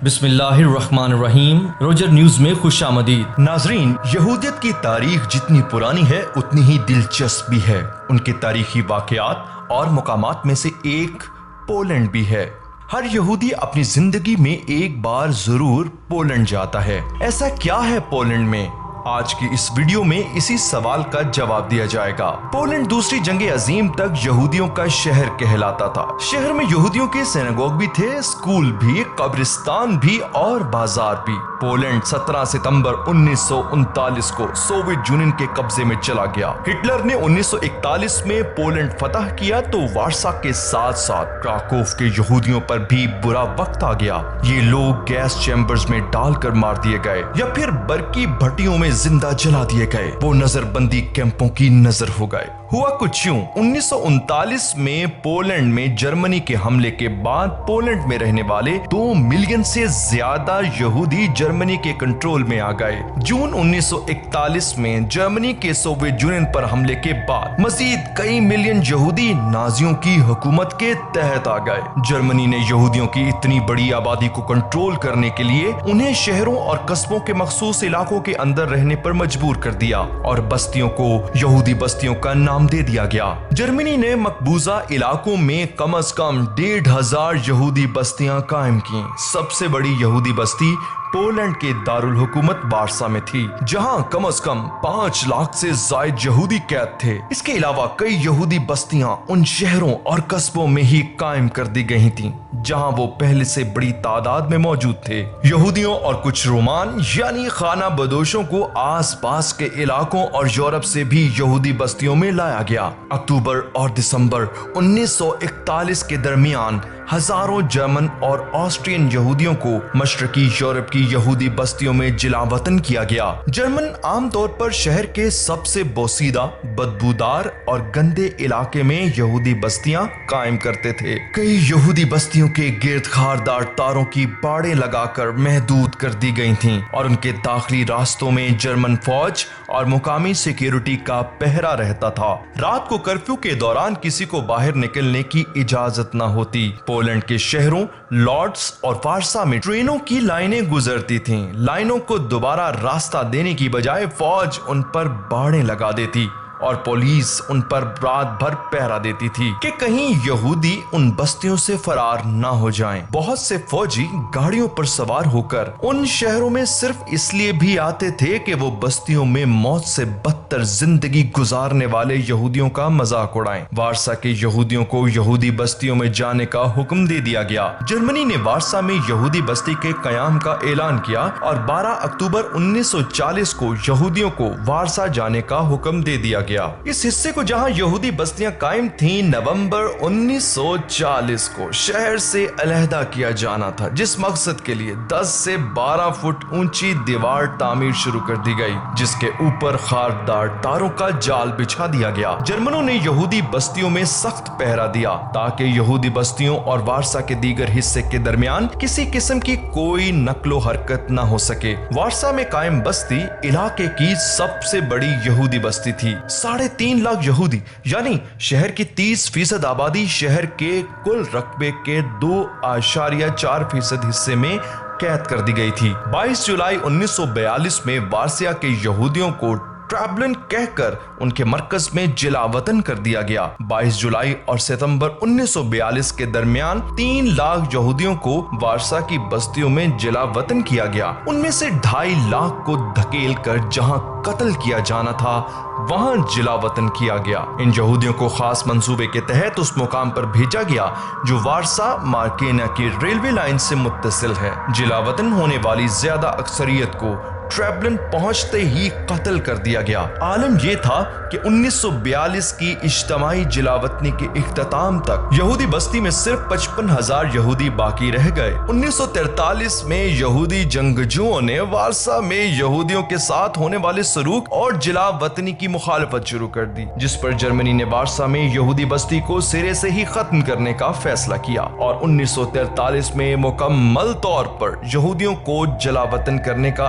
بسم اللہ الرحمن الرحیم۔ روجر نیوز میں خوش آمدید۔ ناظرین، یہودیت کی تاریخ جتنی پرانی ہے اتنی ہی دلچسپ بھی ہے۔ ان کے تاریخی واقعات اور مقامات میں سے ایک پولینڈ بھی ہے۔ ہر یہودی اپنی زندگی میں ایک بار ضرور پولینڈ جاتا ہے۔ ایسا کیا ہے پولینڈ میں؟ آج کی اس ویڈیو میں اسی سوال کا جواب دیا جائے گا۔ پولینڈ دوسری جنگ عظیم تک یہودیوں کا شہر کہلاتا تھا۔ شہر میں یہودیوں کے سینگوگ بھی تھے، اسکول بھی، قبرستان بھی اور بازار بھی۔ پولینڈ 17 ستمبر 1939 کو سوویت یونین کے قبضے میں چلا گیا۔ ہٹلر نے 1941 میں پولینڈ فتح کیا تو وارسا کے ساتھ ساتھ کراکوف کے یہودیوں پر بھی برا وقت آ گیا۔ یہ لوگ گیس چیمبرز میں ڈال کر مار دیے گئے یا پھر برقی بھٹیوں میں زندہ جلا دیے گئے۔ وہ نظر بندی کیمپوں کی نظر ہو گئے۔ ہوا کچھ یوں، 1939 میں پولینڈ میں جرمنی کے حملے کے بعد پولینڈ میں رہنے والے 2 ملین سے زیادہ یہودی جرمنی کے کنٹرول میں آ گئے۔ جون 1941 میں جرمنی کے سوویت یونین پر حملے کے بعد مزید کئی ملین یہودی نازیوں کی حکومت کے تحت آ گئے۔ جرمنی نے یہودیوں کی اتنی بڑی آبادی کو کنٹرول کرنے کے لیے انہیں شہروں اور قصبوں کے مخصوص علاقوں کے اندر رہنے پر مجبور کر دیا اور بستیوں کو یہودی بستیوں کا نام دے دیا گیا۔ جرمنی نے مقبوضہ علاقوں میں کم از کم 1,500 یہودی بستیاں قائم کی۔ سب سے بڑی یہودی بستی پولینڈ کے دارالحکومت وارسا میں تھی، جہاں کم از کم 5 لاکھ سے زائد یہودی قید تھے۔ اس کے علاوہ کئی یہودی بستیاں ان شہروں اور قصبوں میں ہی قائم کر دی گئی تھیں جہاں وہ پہلے سے بڑی تعداد میں موجود تھے۔ یہودیوں اور کچھ رومان یعنی خانہ بدوشوں کو آس پاس کے علاقوں اور یورپ سے بھی یہودی بستیوں میں لایا گیا۔ اکتوبر اور دسمبر 1941 کے درمیان ہزاروں جرمن اور آسٹرین یہودیوں کو مشرقی یورپ کی یہودی بستیوں میں جلا وطن کیا گیا۔ جرمن عام طور پر شہر کے سب سے بوسیدہ، بدبودار اور گندے علاقے میں یہودی بستیاں قائم کرتے تھے۔ کئی یہودی بستیوں کے گرد خاردار تاروں کی باڑیں لگا کر محدود کر دی گئی تھیں اور ان کے داخلی راستوں میں جرمن فوج اور مقامی سیکیورٹی کا پہرا رہتا تھا۔ رات کو کرفیو کے دوران کسی کو باہر نکلنے کی اجازت نہ ہوتی۔ پولینڈ کے شہروں لارڈس اور وارسا میں ٹرینوں کی لائنیں گزرتی تھیں۔ لائنوں کو دوبارہ راستہ دینے کی بجائے فوج ان پر باڑیں لگا دیتی اور پولیس ان پر رات بھر پہرا دیتی تھی کہ کہیں یہودی ان بستیوں سے فرار نہ ہو جائیں۔ بہت سے فوجی گاڑیوں پر سوار ہو کر ان شہروں میں صرف اس لیے بھی آتے تھے کہ وہ بستیوں میں موت سے بدتر زندگی گزارنے والے یہودیوں کا مذاق اڑائیں۔ وارسا کے یہودیوں کو یہودی بستیوں میں جانے کا حکم دے دیا گیا۔ جرمنی نے وارسا میں یہودی بستی کے قیام کا اعلان کیا اور 12 اکتوبر 1940 کو یہودیوں کو وارسا جانے کا حکم دے دیا گیا۔ اس حصے کو جہاں یہودی بستیاں قائم تھیں نومبر 1940 کو شہر سے علیحدہ کیا جانا تھا، جس مقصد کے لیے 10 سے 12 فٹ اونچی دیوار تعمیر شروع کر دی گئی جس کے اوپر خاردار تاروں کا جال بچھا دیا گیا۔ جرمنوں نے یہودی بستیوں میں سخت پہرا دیا تاکہ یہودی بستیوں اور وارسا کے دیگر حصے کے درمیان کسی قسم کی کوئی نقل و حرکت نہ ہو سکے۔ وارسا میں قائم بستی علاقے کی سب سے بڑی یہودی بستی تھی۔ 3.5 لاکھ یہودی یعنی شہر کی 30% آبادی شہر کے کل رقبے کے 2.4% حصے میں قید کر دی گئی تھی۔ 22 جولائی 1942 میں وارسا کے یہودیوں کو ٹرابلن کہہ کر ان کے مرکز میں جلا وطن کر دیا گیا۔ 22 جولائی اور ستمبر 1942 کے درمیان 3 لاکھ یہودیوں کو وارسا کی بستیوں میں جلا وطن کیا گیا۔ ان میں سے 2.5 لاکھ کو دھکیل کر جہاں قتل کیا جانا تھا وہاں جلا وطن کیا گیا۔ ان یہودیوں کو خاص منصوبے کے تحت اس مقام پر بھیجا گیا جو وارسا مارکینا کی ریلوے لائن سے متصل ہے۔ جلا وطن ہونے والی زیادہ اکثریت کو ٹرابلن پہنچتے ہی قتل کر دیا گیا۔ عالم یہ تھا کہ 1942 کی اجتماعی جلاوطنی کے اختتام تک یہودی بستی میں صرف 55,000 یہودی باقی رہ گئے۔ 1943 میں یہودی جنگجوؤں نے وارسا میں یہودیوں کے ساتھ ہونے والے سلوک اور جلاوطنی کی مخالفت شروع کر دی، جس پر جرمنی نے وارسا میں یہودی بستی کو سرے سے ہی ختم کرنے کا فیصلہ کیا اور 1943 میں مکمل طور پر یہودیوں کو جلاوطن کرنے کا